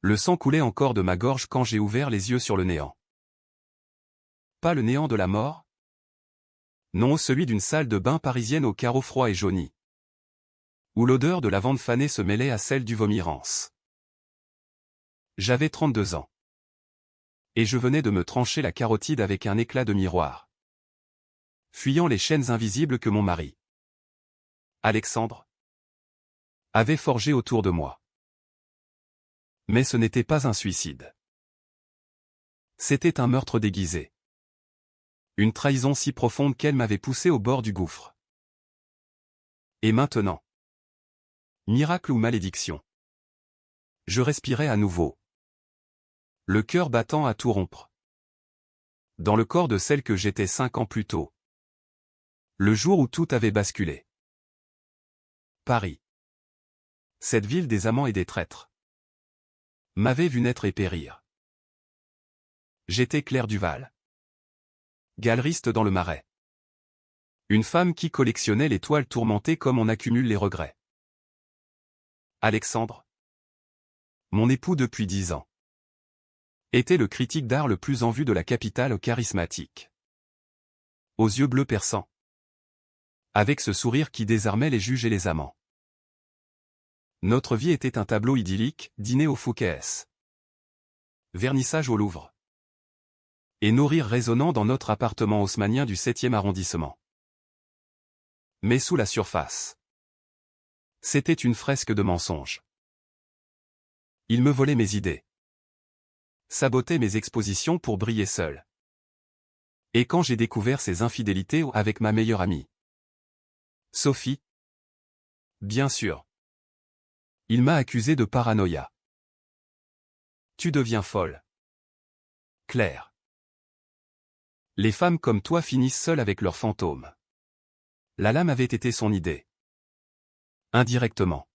Le sang coulait encore de ma gorge quand j'ai ouvert les yeux sur le néant. Pas le néant de la mort? Non, celui d'une salle de bain parisienne aux carreaux froids et jaunis, où l'odeur de lavande fanée se mêlait à celle du vomi rance. J'avais 32 ans. Et je venais de me trancher la carotide avec un éclat de miroir, fuyant les chaînes invisibles que mon mari, Alexandre, avait forgées autour de moi. Mais ce n'était pas un suicide. C'était un meurtre déguisé. Une trahison si profonde qu'elle m'avait poussé au bord du gouffre. Et maintenant? Miracle ou malédiction? Je respirais à nouveau, le cœur battant à tout rompre, dans le corps de celle que j'étais 5 ans plus tôt. Le jour où tout avait basculé. Paris. Cette ville des amants et des traîtres m'avait vu naître et périr. J'étais Claire Duval, galeriste dans le Marais. Une femme qui collectionnait les toiles tourmentées comme on accumule les regrets. Alexandre, mon époux depuis 10 ans, était le critique d'art le plus en vue de la capitale charismatique. Aux yeux bleus perçants, avec ce sourire qui désarmait les juges et les amants. Notre vie était un tableau idyllique, dîner au Fouquet's, vernissage au Louvre, et nos rires résonnant dans notre appartement haussmannien du 7e arrondissement. Mais sous la surface, c'était une fresque de mensonges. Il me volait mes idées, sabotait mes expositions pour briller seul. Et quand j'ai découvert ses infidélités avec ma meilleure amie, Sophie, bien sûr, il m'a accusé de paranoïa. Tu deviens folle, Claire. Les femmes comme toi finissent seules avec leurs fantômes. La lame avait été son idée. Indirectement.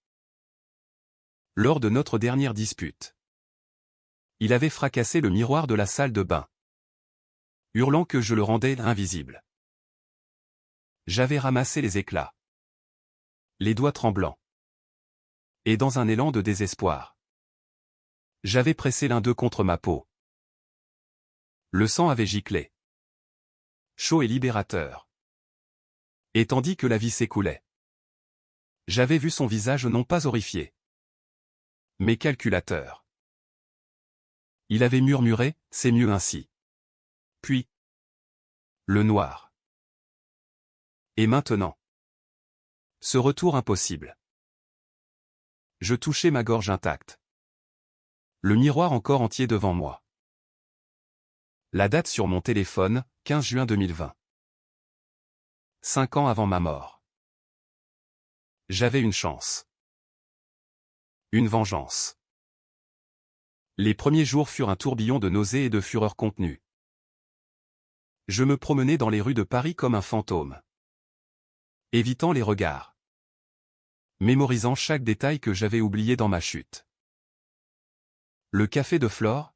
Lors de notre dernière dispute, il avait fracassé le miroir de la salle de bain, hurlant que je le rendais invisible. J'avais ramassé les éclats, les doigts tremblants, et dans un élan de désespoir, j'avais pressé l'un d'eux contre ma peau. Le sang avait giclé, chaud et libérateur. Et tandis que la vie s'écoulait, j'avais vu son visage non pas horrifié, mais calculateur. Il avait murmuré, c'est mieux ainsi. Puis, le noir. Et maintenant, ce retour impossible. Je touchais ma gorge intacte. Le miroir encore entier devant moi. La date sur mon téléphone, 15 juin 2020. 5 ans avant ma mort. J'avais une chance. Une vengeance. Les premiers jours furent un tourbillon de nausées et de fureur contenue. Je me promenais dans les rues de Paris comme un fantôme, évitant les regards, mémorisant chaque détail que j'avais oublié dans ma chute. Le café de Flore,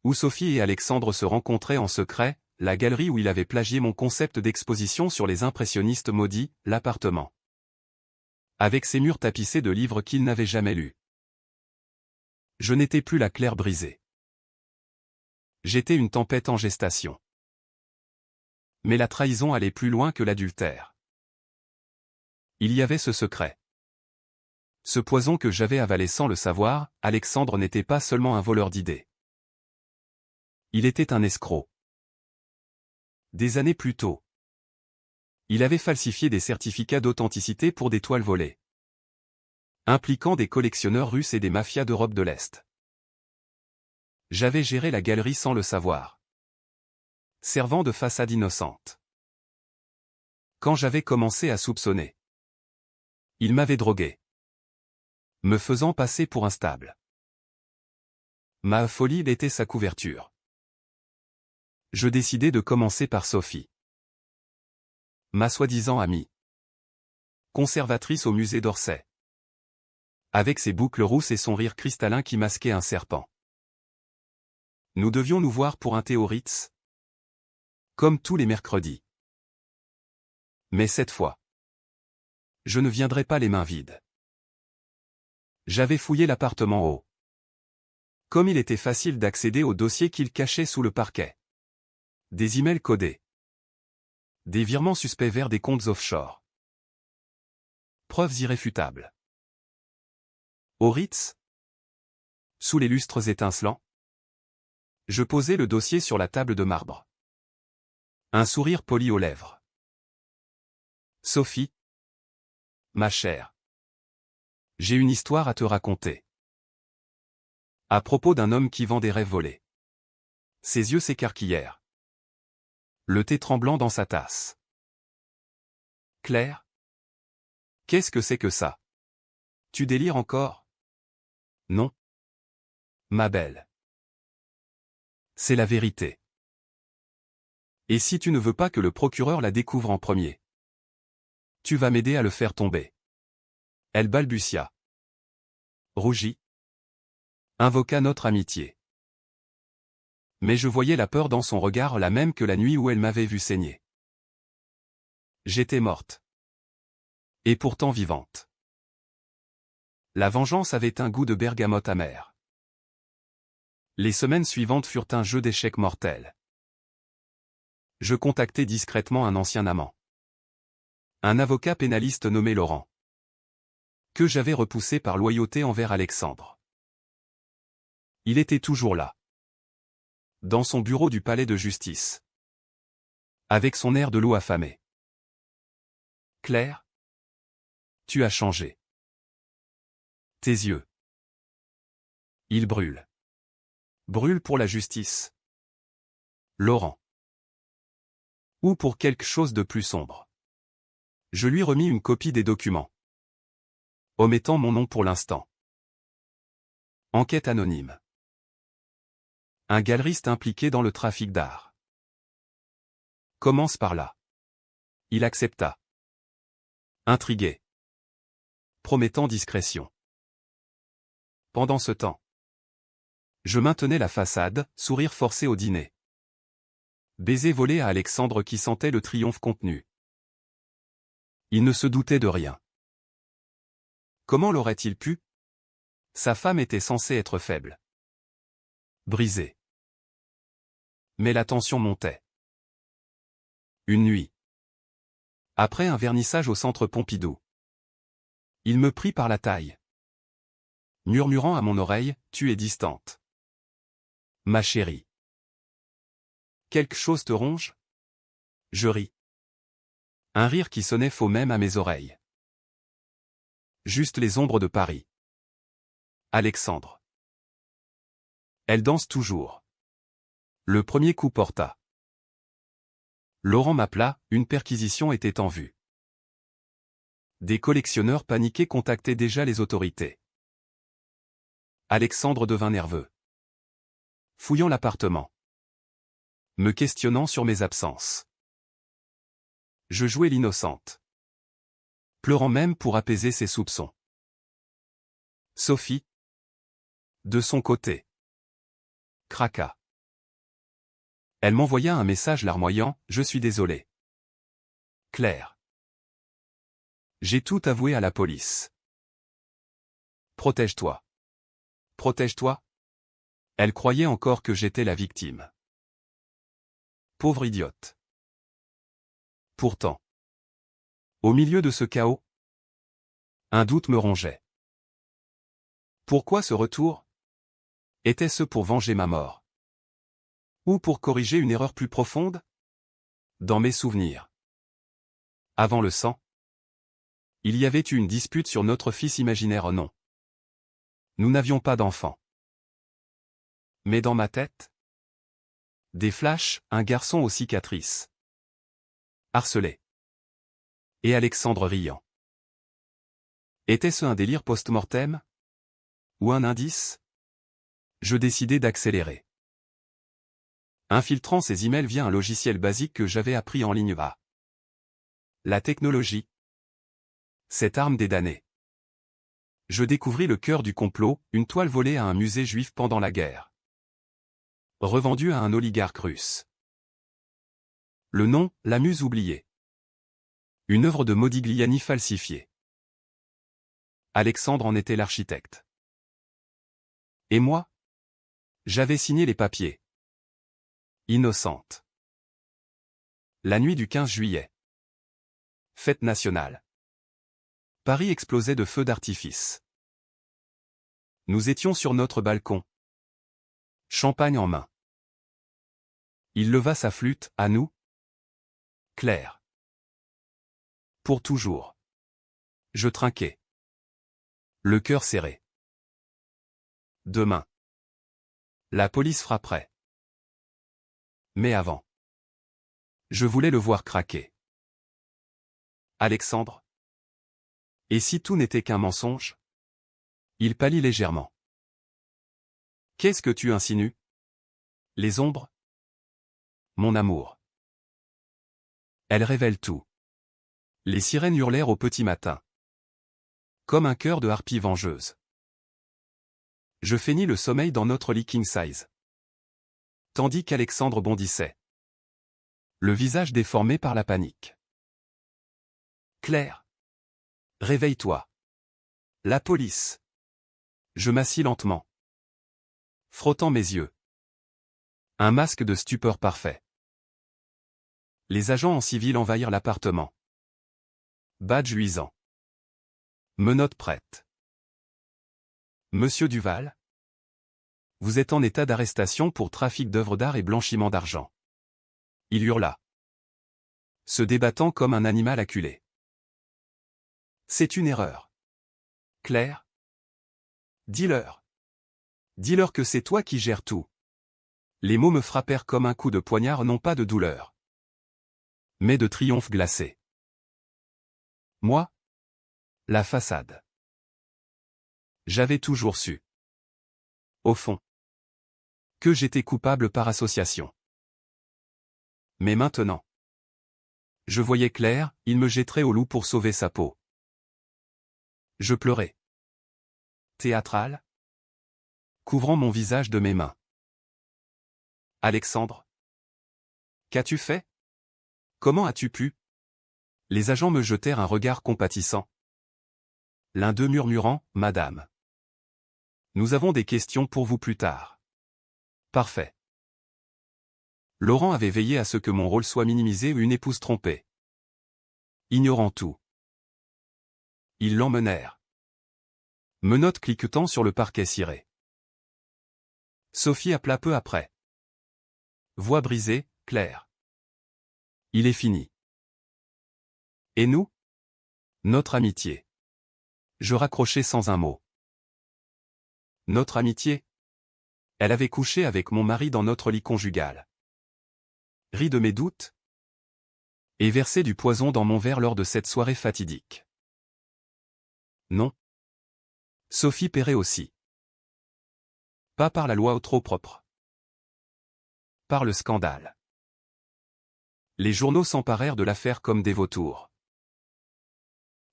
où Sophie et Alexandre se rencontraient en secret, la galerie où il avait plagié mon concept d'exposition sur les impressionnistes maudits, l'appartement, avec ses murs tapissés de livres qu'il n'avait jamais lus. Je n'étais plus la Claire brisée. J'étais une tempête en gestation. Mais la trahison allait plus loin que l'adultère. Il y avait ce secret. Ce poison que j'avais avalé sans le savoir, Alexandre n'était pas seulement un voleur d'idées. Il était un escroc. Des années plus tôt, il avait falsifié des certificats d'authenticité pour des toiles volées, impliquant des collectionneurs russes et des mafias d'Europe de l'Est. J'avais géré la galerie sans le savoir, servant de façade innocente. Quand j'avais commencé à soupçonner, il m'avait drogué, me faisant passer pour instable. Ma folie était sa couverture. Je décidai de commencer par Sophie, ma soi-disant amie, conservatrice au musée d'Orsay, avec ses boucles rousses et son rire cristallin qui masquait un serpent. Nous devions nous voir pour un thé au Ritz, comme tous les mercredis. Mais cette fois, je ne viendrai pas les mains vides. J'avais fouillé l'appartement haut, Comme il était facile d'accéder aux dossiers qu'il cachait sous le parquet. Des emails codés. Des virements suspects vers des comptes offshore. Preuves irréfutables. Au Ritz, sous les lustres étincelants, je posai le dossier sur la table de marbre. Un sourire poli aux lèvres. Sophie, ma chère, j'ai une histoire à te raconter. À propos d'un homme qui vend des rêves volés. Ses yeux s'écarquillèrent. Le thé tremblant dans sa tasse. Claire? Qu'est-ce que c'est que ça? Tu délires encore? Non. Ma belle. C'est la vérité. Et si tu ne veux pas que le procureur la découvre en premier? Tu vas m'aider à le faire tomber. Elle balbutia. Rougit. Invoqua notre amitié. Mais je voyais la peur dans son regard, la même que la nuit où elle m'avait vu saigner. J'étais morte. Et pourtant vivante. La vengeance avait un goût de bergamote amère. Les semaines suivantes furent un jeu d'échecs mortel. Je contactai discrètement un ancien amant. Un avocat pénaliste nommé Laurent. Que j'avais repoussé par loyauté envers Alexandre. Il était toujours là. Dans son bureau du palais de justice. Avec son air de loup affamé. Claire? Tu as changé. Tes yeux. Ils brûlent. Brûlent pour la justice. Laurent. Ou pour quelque chose de plus sombre. Je lui remis une copie des documents. Omettant mon nom pour l'instant. Enquête anonyme. Un galeriste impliqué dans le trafic d'art. Commence par là. Il accepta. Intrigué. Promettant discrétion. Pendant ce temps, je maintenais la façade, sourire forcé au dîner. Baiser volé à Alexandre qui sentait le triomphe contenu. Il ne se doutait de rien. Comment l'aurait-il pu? Sa femme était censée être faible. Brisée. Mais la tension montait. Une nuit. Après un vernissage au centre Pompidou. Il me prit par la taille. Murmurant à mon oreille, tu es distante. Ma chérie. Quelque chose te ronge? Je ris. Un rire qui sonnait faux même à mes oreilles. Juste les ombres de Paris. Alexandre. Elle danse toujours. Le premier coup porta. Laurent m'appela, une perquisition était en vue. Des collectionneurs paniqués contactaient déjà les autorités. Alexandre devint nerveux. Fouillant l'appartement. Me questionnant sur mes absences. Je jouais l'innocente. Pleurant même pour apaiser ses soupçons. Sophie. De son côté. Craqua. Elle m'envoya un message larmoyant, je suis désolé. Claire. J'ai tout avoué à la police. Protège-toi. Protège-toi. Elle croyait encore que j'étais la victime. Pauvre idiote. Pourtant. Au milieu de ce chaos, un doute me rongeait. Pourquoi ce retour? Était-ce pour venger ma mort? Ou pour corriger une erreur plus profonde? Dans mes souvenirs. Avant le sang, il y avait eu une dispute sur notre fils imaginaire, non. Nous n'avions pas d'enfant. Mais dans ma tête, des flashs, un garçon aux cicatrices. Harcelé. Et Alexandre riant. Était-ce un délire post-mortem? Ou un indice? Je décidai d'accélérer. Infiltrant ces emails via un logiciel basique que j'avais appris en ligne A. La technologie. Cette arme des damnés. Je découvris le cœur du complot, une toile volée à un musée juif pendant la guerre. Revendue à un oligarque russe. Le nom, la muse oubliée. Une œuvre de Modigliani falsifiée. Alexandre en était l'architecte. Et moi? J'avais signé les papiers. Innocente. La nuit du 15 juillet. Fête nationale. Paris explosait de feux d'artifice. Nous étions sur notre balcon. Champagne en main. Il leva sa flûte, à nous. Claire. Pour toujours. Je trinquais. Le cœur serré. Demain. La police frapperait. Mais avant. Je voulais le voir craquer. Alexandre. Et si tout n'était qu'un mensonge? Il pâlit légèrement. Qu'est-ce que tu insinues? Les ombres? Mon amour. Elle révèle tout. Les sirènes hurlèrent au petit matin. Comme un cœur de harpie vengeuse. Je feignis le sommeil dans notre lit king size. Tandis qu'Alexandre bondissait. Le visage déformé par la panique. Claire. Réveille-toi. La police. Je m'assis lentement. Frottant mes yeux. Un masque de stupeur parfait. Les agents en civil envahirent l'appartement. Badge luisant. Menottes prêtes. Monsieur Duval? Vous êtes en état d'arrestation pour trafic d'œuvres d'art et blanchiment d'argent. Il hurla. Se débattant comme un animal acculé. C'est une erreur. Claire? Dis-leur. Dis-leur que c'est toi qui gères tout. Les mots me frappèrent comme un coup de poignard, non pas de douleur, mais de triomphe glacé. Moi? La façade. J'avais toujours su. Au fond. Que j'étais coupable par association. Mais maintenant. Je voyais clair, il me jetterait au loup pour sauver sa peau. Je pleurais. Théâtral? Couvrant mon visage de mes mains. Alexandre? Qu'as-tu fait? Comment as-tu pu? Les agents me jetèrent un regard compatissant. L'un d'eux murmurant, « Madame. Nous avons des questions pour vous plus tard. » Parfait. Laurent avait veillé à ce que mon rôle soit minimisé ou une épouse trompée. Ignorant tout. Ils l'emmenèrent. Menottes cliquetant sur le parquet ciré. Sophie appela peu après. Voix brisée, Claire. Il est fini. Et nous? Notre amitié. Je raccrochai sans un mot. Notre amitié? Elle avait couché avec mon mari dans notre lit conjugal. Ri de mes doutes? Et versé du poison dans mon verre lors de cette soirée fatidique. Non. Sophie paierait aussi. Pas par la loi au trop propre. Par le scandale. Les journaux s'emparèrent de l'affaire comme des vautours.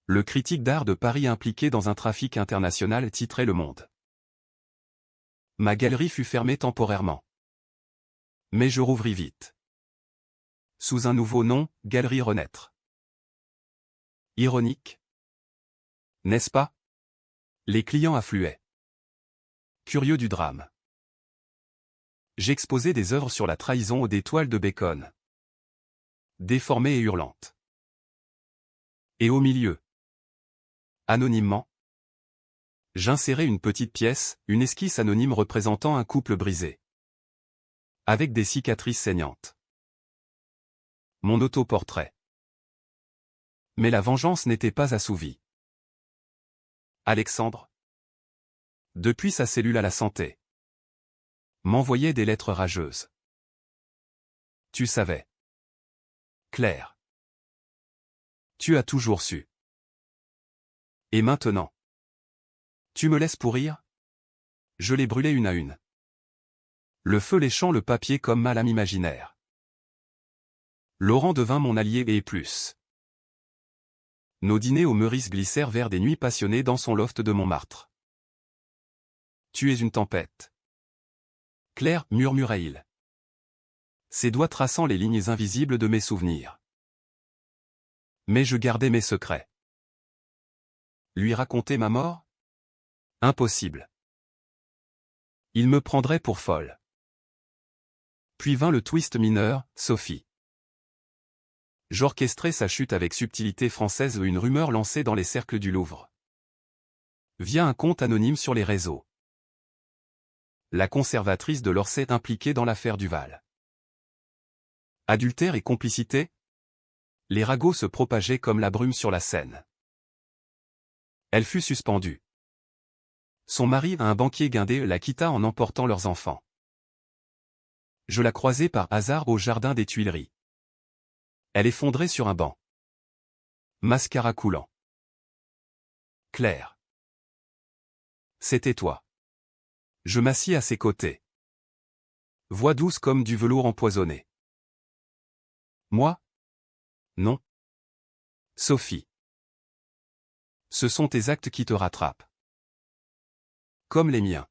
Le critique d'art de Paris impliqué dans un trafic international titrait Le Monde. Ma galerie fut fermée temporairement. Mais je rouvris vite. Sous un nouveau nom, Galerie Renaître. Ironique? N'est-ce pas? Les clients affluaient. Curieux du drame. J'exposais des œuvres sur la trahison ou des toiles de Bacon. Déformées et hurlantes. Et au milieu, anonymement, j'insérais une petite pièce, une esquisse anonyme représentant un couple brisé. Avec des cicatrices saignantes. Mon autoportrait. Mais la vengeance n'était pas assouvie. Alexandre, depuis sa cellule à la santé, m'envoyait des lettres rageuses. Tu savais. Claire. Tu as toujours su. Et maintenant? Tu me laisses pourrir? Je les brûlais une à une. Le feu léchant le papier comme ma lame imaginaire. Laurent devint mon allié et plus. Nos dîners au Meurice glissèrent vers des nuits passionnées dans son loft de Montmartre. Tu es une tempête. Claire, murmura-t-il. Ses doigts traçant les lignes invisibles de mes souvenirs. Mais je gardais mes secrets. Lui raconter ma mort? Impossible. Il me prendrait pour folle. Puis vint le twist mineur, Sophie. J'orchestrai sa chute avec subtilité française, une rumeur lancée dans les cercles du Louvre. Via un compte anonyme sur les réseaux. La conservatrice de l'Orsay impliquée dans l'affaire Duval. Adultère et complicité? Les ragots se propageaient comme la brume sur la Seine. Elle fut suspendue. Son mari, un banquier guindé, la quitta en emportant leurs enfants. Je la croisai par hasard au jardin des Tuileries. Elle effondrait sur un banc. Mascara coulant. Claire. C'était toi. Je m'assis à ses côtés. Voix douce comme du velours empoisonné. Moi? Non. Sophie. Ce sont tes actes qui te rattrapent. Comme les miens.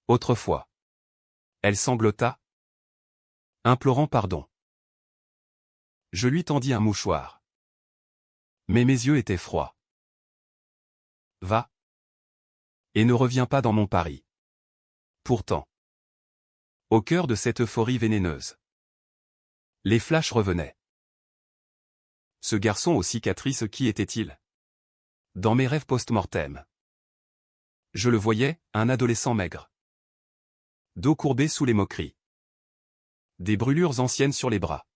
Autrefois. Elle sanglota, implorant pardon. Je lui tendis un mouchoir. Mais mes yeux étaient froids. Va. Et ne reviens pas dans mon Paris. Pourtant. Au cœur de cette euphorie vénéneuse. Les flashs revenaient. Ce garçon aux cicatrices, qui était-il? Dans mes rêves post-mortem. Je le voyais, un adolescent maigre. Dos courbé sous les moqueries. Des brûlures anciennes sur les bras.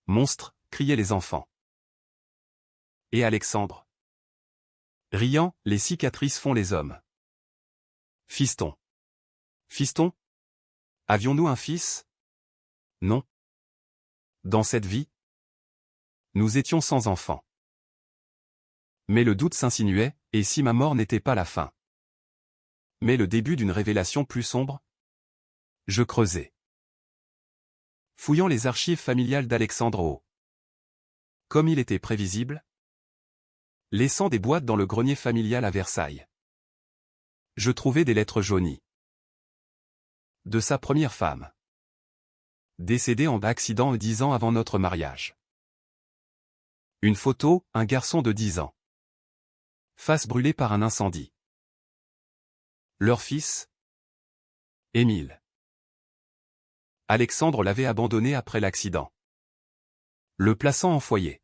Monstre, criaient les enfants. Et Alexandre? Riant, les cicatrices font les hommes. Fiston. Fiston? Avions-nous un fils? Non. Dans cette vie? Nous étions sans enfant. Mais le doute s'insinuait, et si ma mort n'était pas la fin? Mais le début d'une révélation plus sombre? Je creusai. Fouillant les archives familiales d'Alexandre O. Comme il était prévisible? Laissant des boîtes dans le grenier familial à Versailles. Je trouvai des lettres jaunies. De sa première femme. Décédée en accident 10 ans avant notre mariage. Une photo, un garçon de 10 ans. Face brûlée par un incendie. Leur fils? Émile. Alexandre l'avait abandonné après l'accident. Le plaçant en foyer.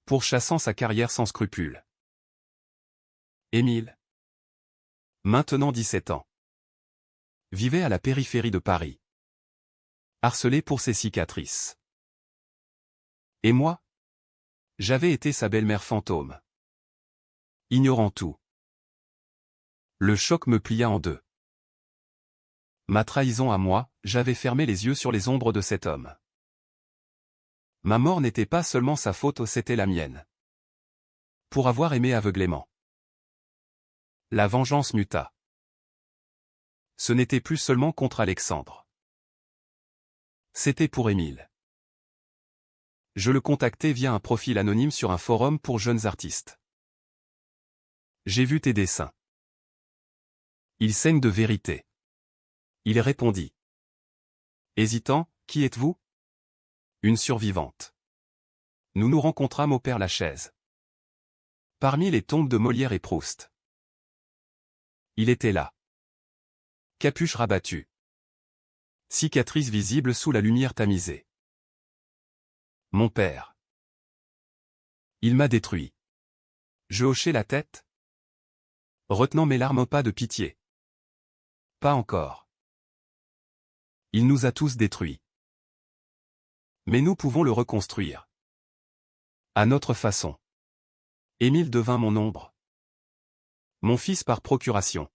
Pourchassant sa carrière sans scrupule. Émile. Maintenant 17 ans. Vivait à la périphérie de Paris. Harcelé pour ses cicatrices. Et moi? J'avais été sa belle-mère fantôme. Ignorant tout. Le choc me plia en deux. Ma trahison à moi, j'avais fermé les yeux sur les ombres de cet homme. Ma mort n'était pas seulement sa faute, c'était la mienne. Pour avoir aimé aveuglément. La vengeance muta. Ce n'était plus seulement contre Alexandre. C'était pour Émile. Je le contactai via un profil anonyme sur un forum pour jeunes artistes. J'ai vu tes dessins. Ils saignent de vérité. Il répondit. Hésitant, qui êtes-vous? Une survivante. Nous nous rencontrâmes au Père-Lachaise. Parmi les tombes de Molière et Proust. Il était là. Capuche rabattue. Cicatrice visible sous la lumière tamisée. Mon père. Il m'a détruit. Je hochai la tête. Retenant mes larmes, pas de pitié. Pas encore. Il nous a tous détruits. Mais nous pouvons le reconstruire. À notre façon. Émile devint mon ombre. Mon fils par procuration.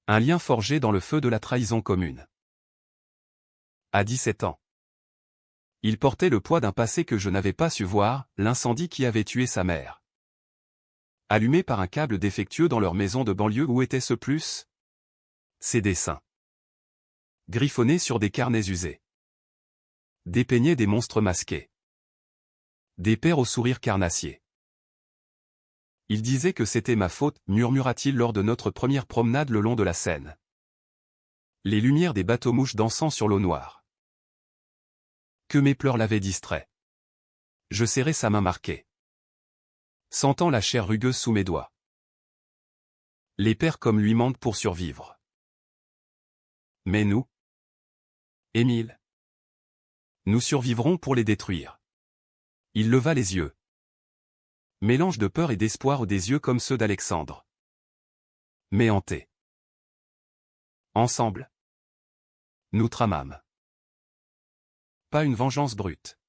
Un lien forgé dans le feu de la trahison commune. À 17 ans. Il portait le poids d'un passé que je n'avais pas su voir, l'incendie qui avait tué sa mère. Allumé par un câble défectueux dans leur maison de banlieue, où était ce plus? Ses dessins. Griffonnés sur des carnets usés. Dépeignaient des monstres masqués. Des pères au sourire carnassier. Il disait que c'était ma faute, murmura-t-il lors de notre première promenade le long de la Seine. Les lumières des bateaux-mouches dansant sur l'eau noire. Que mes pleurs l'avaient distrait. Je serrai sa main marquée. Sentant la chair rugueuse sous mes doigts. Les pères comme lui mentent pour survivre. Mais nous, Émile, nous survivrons pour les détruire. Il leva les yeux. Mélange de peur et d'espoir des yeux comme ceux d'Alexandre. Mais hantés. Ensemble, nous tramâmes. Pas une vengeance brute.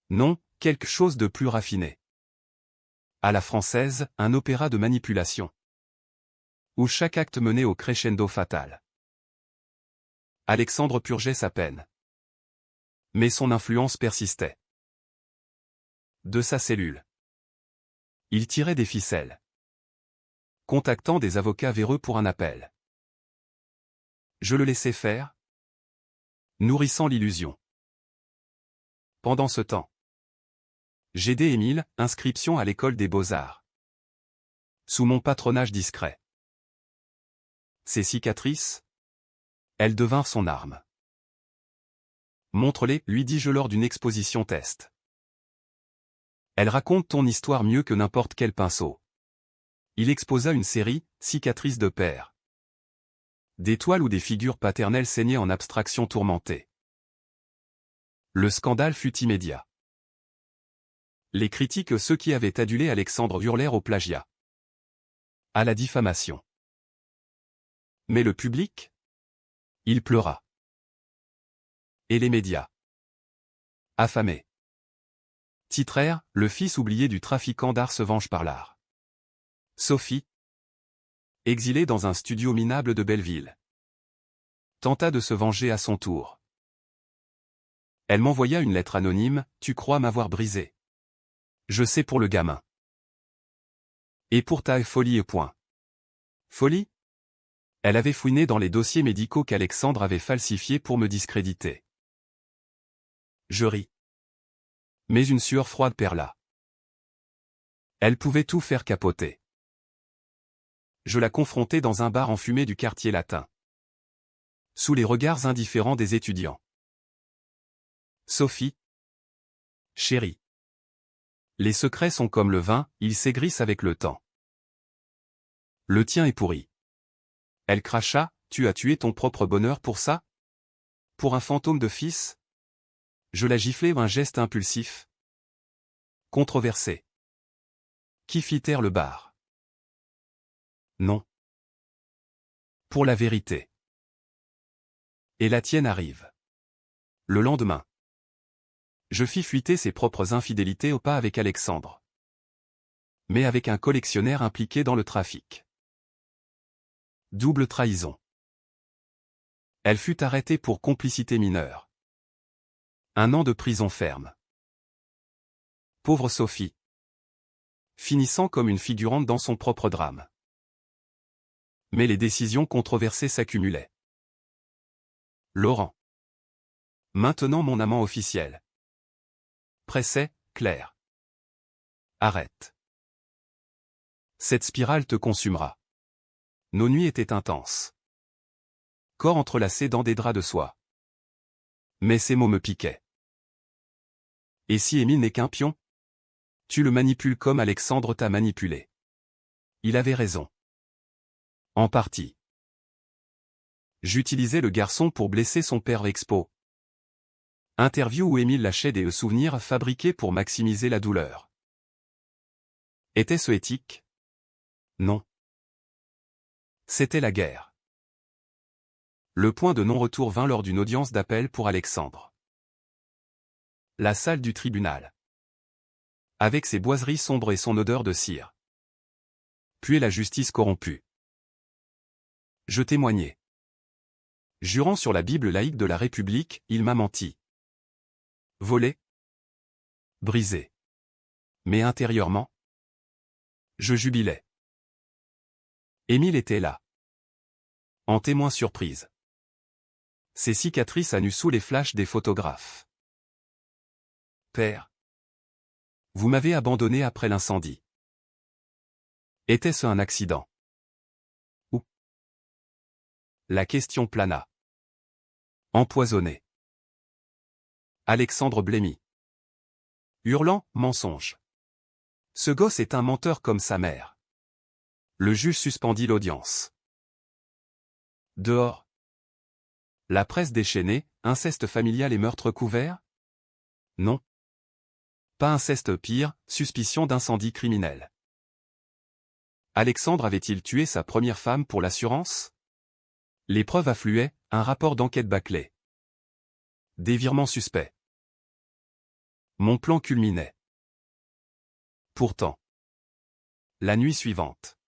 Non, quelque chose de plus raffiné. À la française, un opéra de manipulation. Où chaque acte menait au crescendo fatal. Alexandre purgeait sa peine. Mais son influence persistait. De sa cellule. Il tirait des ficelles. Contactant des avocats véreux pour un appel. Je le laissais faire, nourrissant l'illusion. Pendant ce temps, j'aidais Émile, inscription à l'école des beaux-arts. Sous mon patronage discret. Ses cicatrices, elles devinrent son arme. Montre-les, lui dis-je lors d'une exposition test. Elle raconte ton histoire mieux que n'importe quel pinceau. Il exposa une série, cicatrices de père. Des toiles où des figures paternelles saignaient en abstraction tourmentée. Le scandale fut immédiat. Les critiques, ceux qui avaient adulé Alexandre, hurlèrent au plagiat. À la diffamation. Mais le public? Il pleura. Et les médias? Affamés. Titrèrent, le fils oublié du trafiquant d'art se venge par l'art. Sophie, exilée dans un studio minable de Belleville, tenta de se venger à son tour. Elle m'envoya une lettre anonyme, tu crois m'avoir brisé. Je sais pour le gamin. Et pour ta folie et point. Folie? Elle avait fouiné dans les dossiers médicaux qu'Alexandre avait falsifiés pour me discréditer. Je ris. Mais une sueur froide perla. Elle pouvait tout faire capoter. Je la confrontai dans un bar enfumé du quartier latin. Sous les regards indifférents des étudiants. Sophie. Chérie. Les secrets sont comme le vin, ils s'aigrissent avec le temps. Le tien est pourri. Elle cracha, tu as tué ton propre bonheur pour ça? Pour un fantôme de fils? Je la giflai, un geste impulsif. Controversé. Qui fit taire le bar? Non. Pour la vérité. Et la tienne arrive. Le lendemain. Je fis fuiter ses propres infidélités au pas avec Alexandre. Mais avec un collectionneur impliqué dans le trafic. Double trahison. Elle fut arrêtée pour complicité mineure. 1 an de prison ferme. Pauvre Sophie. Finissant comme une figurante dans son propre drame. Mais les décisions controversées s'accumulaient. Laurent. Maintenant mon amant officiel. Pressait, Claire. Arrête. Cette spirale te consumera. Nos nuits étaient intenses. Corps entrelacé dans des draps de soie. Mais ces mots me piquaient. Et si Émile n'est qu'un pion? Tu le manipules comme Alexandre t'a manipulé. Il avait raison. En partie. J'utilisais le garçon pour blesser son père expo. Interview où Émile lâchait des souvenirs fabriqués pour maximiser la douleur. Était-ce éthique? Non. C'était la guerre. Le point de non-retour vint lors d'une audience d'appel pour Alexandre. La salle du tribunal. Avec ses boiseries sombres et son odeur de cire. Puis la justice corrompue. Je témoignai. Jurant sur la Bible laïque de la République, il m'a menti. Volé. Brisé. Mais intérieurement, je jubilais. Émile était là. En témoin surprise. Ses cicatrices à nu sous les flashs des photographes. Père. Vous m'avez abandonné après l'incendie. Était-ce un accident? Ou? La question plana. Empoisonné. Alexandre blêmit. Hurlant, mensonge. Ce gosse est un menteur comme sa mère. Le juge suspendit l'audience. Dehors. La presse déchaînée, inceste familial et meurtre couvert? Non. Pas inceste pire, suspicion d'incendie criminel. Alexandre avait-il tué sa première femme pour l'assurance? Les preuves affluaient, un rapport d'enquête bâclé. Des virements suspects. Mon plan culminait. Pourtant. La nuit suivante.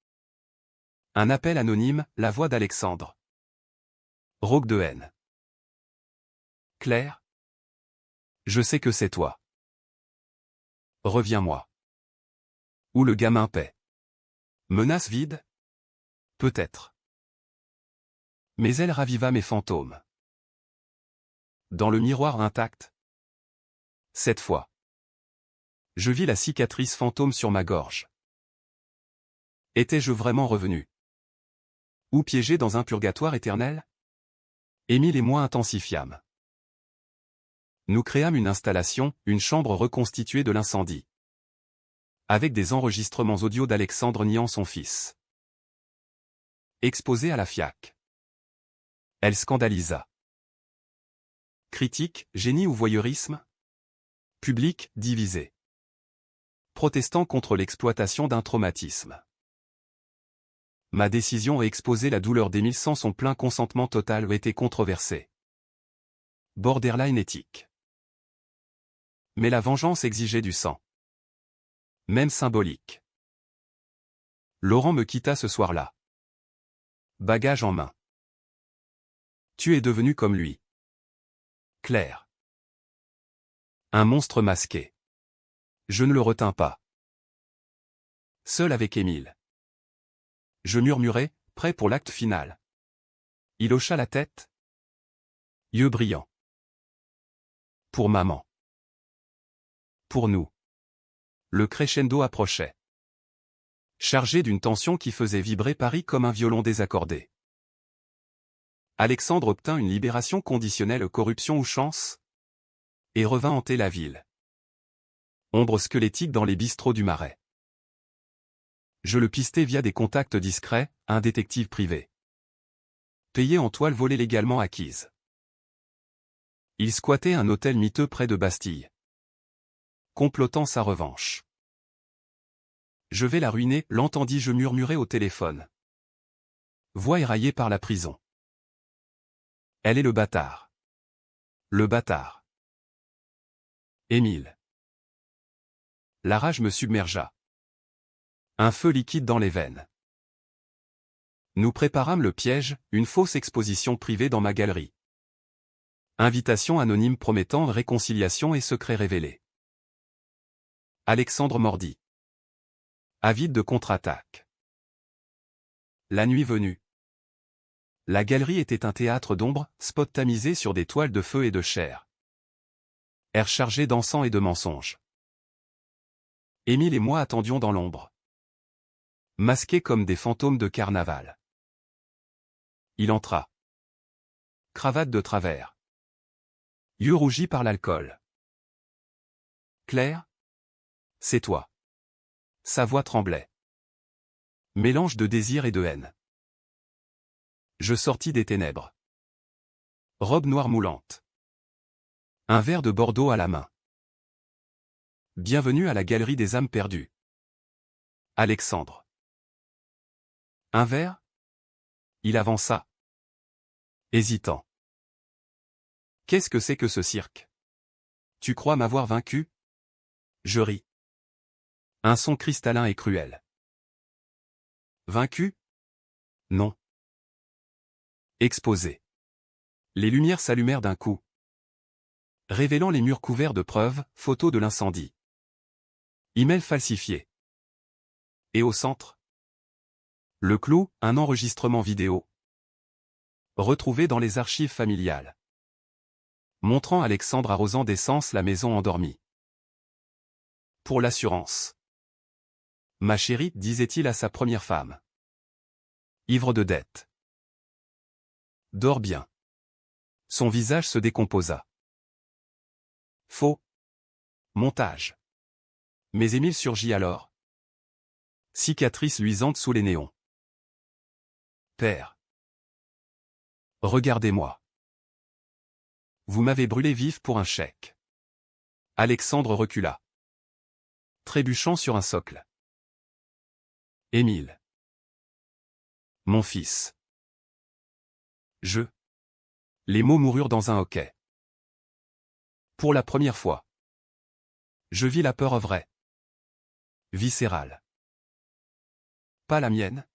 Un appel anonyme, la voix d'Alexandre. Rauque de haine. Claire? Je sais que c'est toi. Reviens-moi. Ou le gamin paie. Menace vide? Peut-être. Mais elle raviva mes fantômes. Dans le miroir intact. Cette fois. Je vis la cicatrice fantôme sur ma gorge. Étais-je vraiment revenu? Ou piégé dans un purgatoire éternel? Émile et moi intensifiâmes. Nous créâmes une installation, une chambre reconstituée de l'incendie. Avec des enregistrements audio d'Alexandre niant son fils. Exposé à la FIAC. Elle scandalisa. Critique, génie ou voyeurisme? Public, divisé. Protestant contre l'exploitation d'un traumatisme. Ma décision et exposer la douleur d'Émile sans son plein consentement total était controversée. Borderline éthique. Mais la vengeance exigeait du sang. Même symbolique. Laurent me quitta ce soir-là. Bagage en main. Tu es devenu comme lui. Claire. Un monstre masqué. Je ne le retins pas. Seul avec Émile. Je murmurai, prêt pour l'acte final. Il hocha la tête. Yeux brillants. Pour maman. Pour nous. Le crescendo approchait. Chargé d'une tension qui faisait vibrer Paris comme un violon désaccordé. Alexandre obtint une libération conditionnelle corruption ou chance et revint hanter la ville. Ombre squelettique dans les bistrots du Marais. Je le pistais via des contacts discrets, un détective privé. Payé en toile volée légalement acquise. Il squattait un hôtel miteux près de Bastille. Complotant sa revanche. Je vais la ruiner, l'entendis-je murmurer au téléphone. Voix éraillée par la prison. Elle est le bâtard. Le bâtard. Émile. La rage me submergea. Un feu liquide dans les veines. Nous préparâmes le piège, une fausse exposition privée dans ma galerie. Invitation anonyme promettant réconciliation et secret révélé. Alexandre mordit. Avide de contre-attaque. La nuit venue. La galerie était un théâtre d'ombre, spot tamisé sur des toiles de feu et de chair. Air chargé d'encens et de mensonges. Émile et moi attendions dans l'ombre. Masqués comme des fantômes de carnaval. Il entra. Cravate de travers. Yeux rougis par l'alcool. Claire? C'est toi. Sa voix tremblait. Mélange de désir et de haine. Je sortis des ténèbres. Robe noire moulante. Un verre de Bordeaux à la main. Bienvenue à la galerie des âmes perdues. Alexandre. Un verre? Il avança. Hésitant. Qu'est-ce que c'est que ce cirque? Tu crois m'avoir vaincu? Je ris. Un son cristallin et cruel. Vaincu? Non. Exposé. Les lumières s'allumèrent d'un coup. Révélant les murs couverts de preuves, photos de l'incendie. Email falsifié. Et au centre? Le clou, un enregistrement vidéo. Retrouvé dans les archives familiales. Montrant Alexandre arrosant d'essence la maison endormie. Pour l'assurance. Ma chérie, disait-il à sa première femme. Ivre de dette. Dors bien. Son visage se décomposa. Faux. Montage. Mais Émile surgit alors. Cicatrice luisante sous les néons. Père. Regardez-moi. Vous m'avez brûlé vif pour un chèque. Alexandre recula, trébuchant sur un socle. Émile. Mon fils. Les mots moururent dans un hoquet. Pour la première fois. Je vis la peur vraie. Viscérale. Pas la mienne.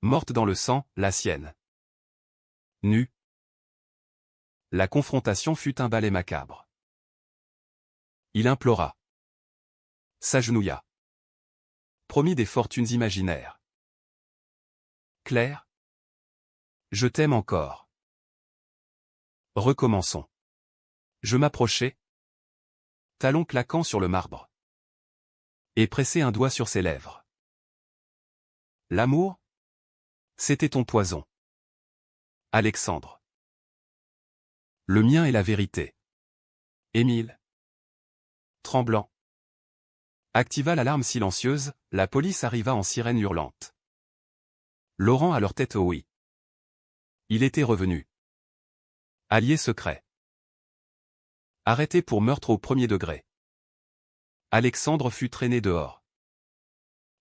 Morte dans le sang, la sienne. Nue. La confrontation fut un ballet macabre. Il implora. S'agenouilla. Promit des fortunes imaginaires. Claire. Je t'aime encore. Recommençons. Je m'approchai. Talons claquant sur le marbre. Et pressai un doigt sur ses lèvres. L'amour? C'était ton poison. Alexandre. Le mien est la vérité. Émile. Tremblant. Activa l'alarme silencieuse, la police arriva en sirène hurlante. Laurent à leur tête au oui. Il était revenu. Allié secret. Arrêté pour meurtre au premier degré. Alexandre fut traîné dehors.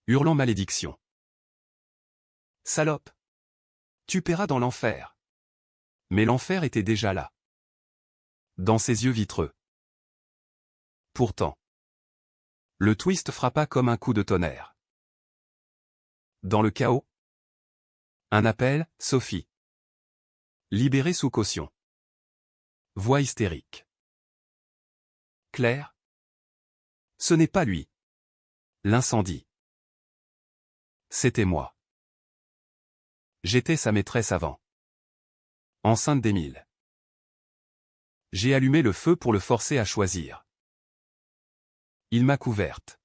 Hurlant malédiction. Salope. Tu paieras dans l'enfer. Mais l'enfer était déjà là. Dans ses yeux vitreux. Pourtant. Le twist frappa comme un coup de tonnerre. Dans le chaos. Un appel, Sophie. Libérée sous caution. Voix hystérique. Claire. Ce n'est pas lui. L'incendie. C'était moi. J'étais sa maîtresse avant. Enceinte d'Émile. J'ai allumé le feu pour le forcer à choisir. Il m'a couverte.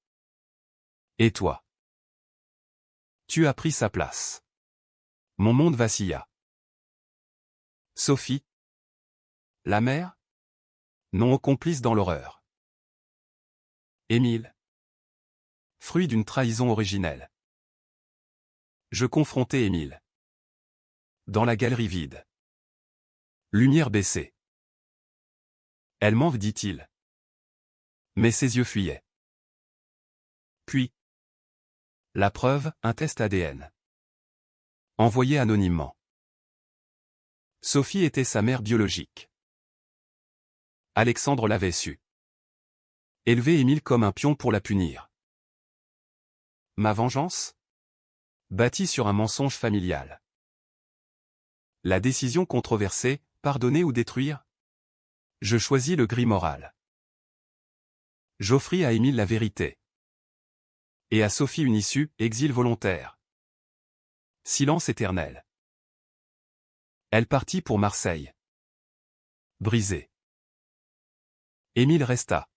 Et toi? Tu as pris sa place. Mon monde vacilla. Sophie? La mère? Non, complice dans l'horreur. Émile? Fruit d'une trahison originelle. Je confrontai Émile. Dans la galerie vide. Lumière baissée. Elle m'en dit-il. Mais ses yeux fuyaient. Puis. La preuve, un test ADN. Envoyé anonymement. Sophie était sa mère biologique. Alexandre l'avait su. Élever Émile comme un pion pour la punir. Ma vengeance? Bâtie sur un mensonge familial. La décision controversée, pardonner ou détruire? Je choisis le gris moral. J'offris à Émile la vérité. Et à Sophie une issue, exil volontaire. Silence éternel. Elle partit pour Marseille. Brisée. Émile resta.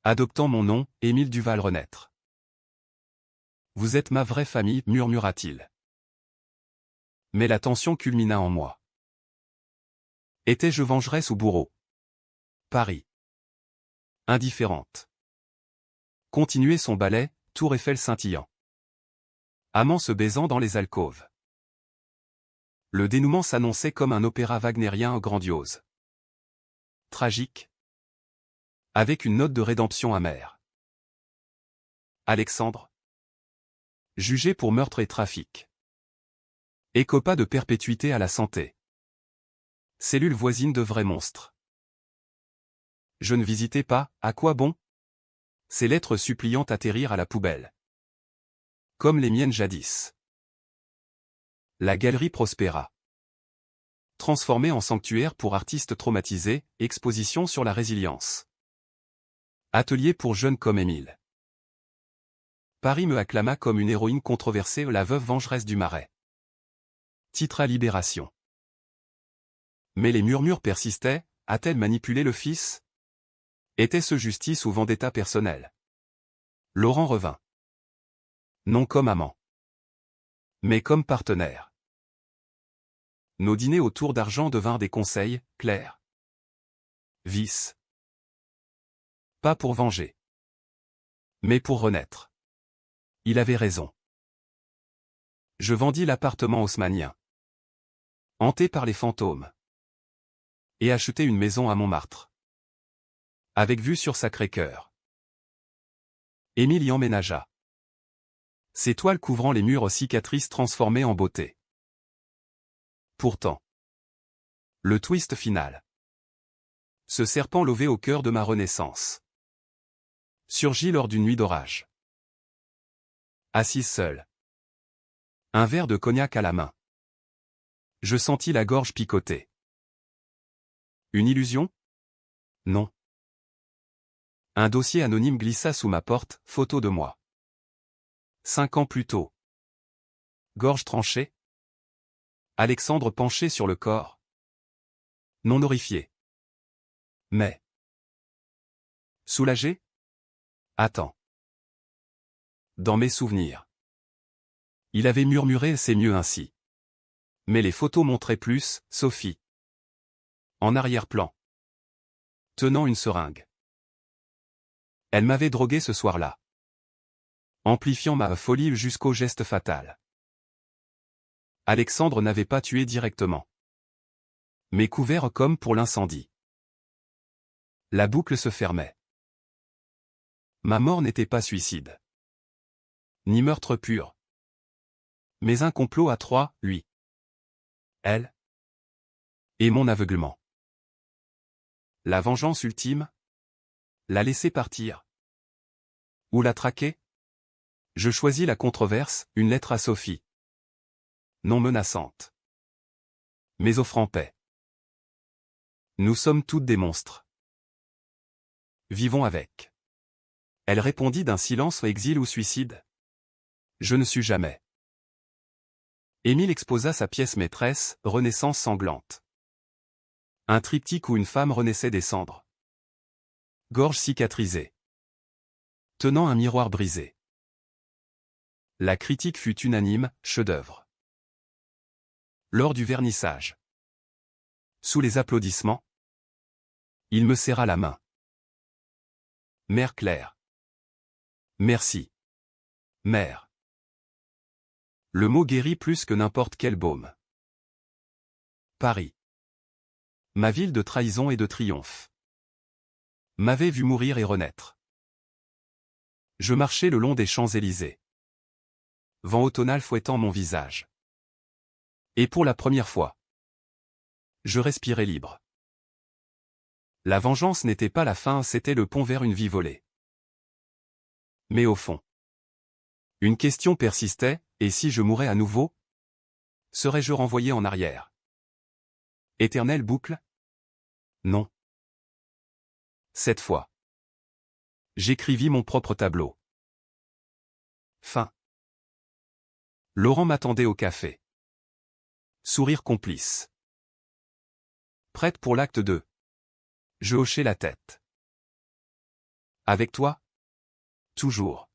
Adoptant mon nom, Émile Duval renaître. Vous êtes ma vraie famille, murmura-t-il. Mais la tension culmina en moi. Étais-je vengeresse ou bourreau? Paris. Indifférente. Continuer son ballet, Tour Eiffel scintillant. Amants se baisant dans les alcôves. Le dénouement s'annonçait comme un opéra wagnérien grandiose. Tragique. Avec une note de rédemption amère. Alexandre. Jugé pour meurtre et trafic. Écopa de perpétuité à la santé. Cellule voisine de vrais monstres. Je ne visitais pas, à quoi bon? Ces lettres suppliantes atterrirent à la poubelle. Comme les miennes jadis. La galerie prospéra. Transformée en sanctuaire pour artistes traumatisés, exposition sur la résilience. Atelier pour jeunes comme Émile. Paris me acclama comme une héroïne controversée, la veuve vengeresse du Marais. Titre à Libération. Mais les murmures persistaient, a-t-elle manipulé le fils? Était-ce justice ou vendetta personnelle? Laurent revint. Non comme amant. Mais comme partenaire. Nos dîners autour d'argent devinrent des conseils, clairs. Vice. Pas pour venger. Mais pour renaître. Il avait raison. Je vendis l'appartement haussmannien, hanté par les fantômes, et achetai une maison à Montmartre, avec vue sur Sacré-Cœur. Émile y emménagea. Ses toiles couvrant les murs aux cicatrices transformées en beauté. Pourtant, le twist final. Ce serpent lové au cœur de ma renaissance surgit lors d'une nuit d'orage. Assise seule, un verre de cognac à la main, je sentis la gorge picoter. Une illusion? Non. Un dossier anonyme glissa sous ma porte, photo de moi. 5 ans plus tôt. Gorge tranchée. Alexandre penché sur le corps. Non horrifié. Mais. Soulagé? Attends. Dans mes souvenirs. Il avait murmuré « c'est mieux ainsi ». Mais les photos montraient plus, Sophie. En arrière-plan. Tenant une seringue. Elle m'avait drogué ce soir-là. Amplifiant ma folie jusqu'au geste fatal. Alexandre n'avait pas tué directement. Mais couvert comme pour l'incendie. La boucle se fermait. Ma mort n'était pas suicide. Ni meurtre pur. Mais un complot à trois, lui. Elle. Et mon aveuglement. La vengeance ultime? La laisser partir? Ou la traquer? Je choisis la controverse, une lettre à Sophie. Non menaçante. Mais offrant paix. Nous sommes toutes des monstres. Vivons avec. Elle répondit d'un silence exil ou suicide. Je ne sus jamais. Émile exposa sa pièce maîtresse, Renaissance sanglante. Un triptyque où une femme renaissait des cendres. Gorge cicatrisée. Tenant un miroir brisé. La critique fut unanime, chef-d'œuvre. Lors du vernissage. Sous les applaudissements. Il me serra la main. Mère Claire. Merci. Mère. Le mot guérit plus que n'importe quel baume. Paris. Ma ville de trahison et de triomphe. M'avait vu mourir et renaître. Je marchais le long des Champs-Élysées. Vent automnal fouettant mon visage. Et pour la première fois, je respirais libre. La vengeance n'était pas la fin, c'était le pont vers une vie volée. Mais au fond, une question persistait, et si je mourais à nouveau? Serais-je renvoyé en arrière? Éternelle boucle? Non. Cette fois, j'écrivis mon propre tableau. Fin. Laurent m'attendait au café. Sourire complice. Prête pour l'acte 2. Je hochai la tête. Avec toi? Toujours.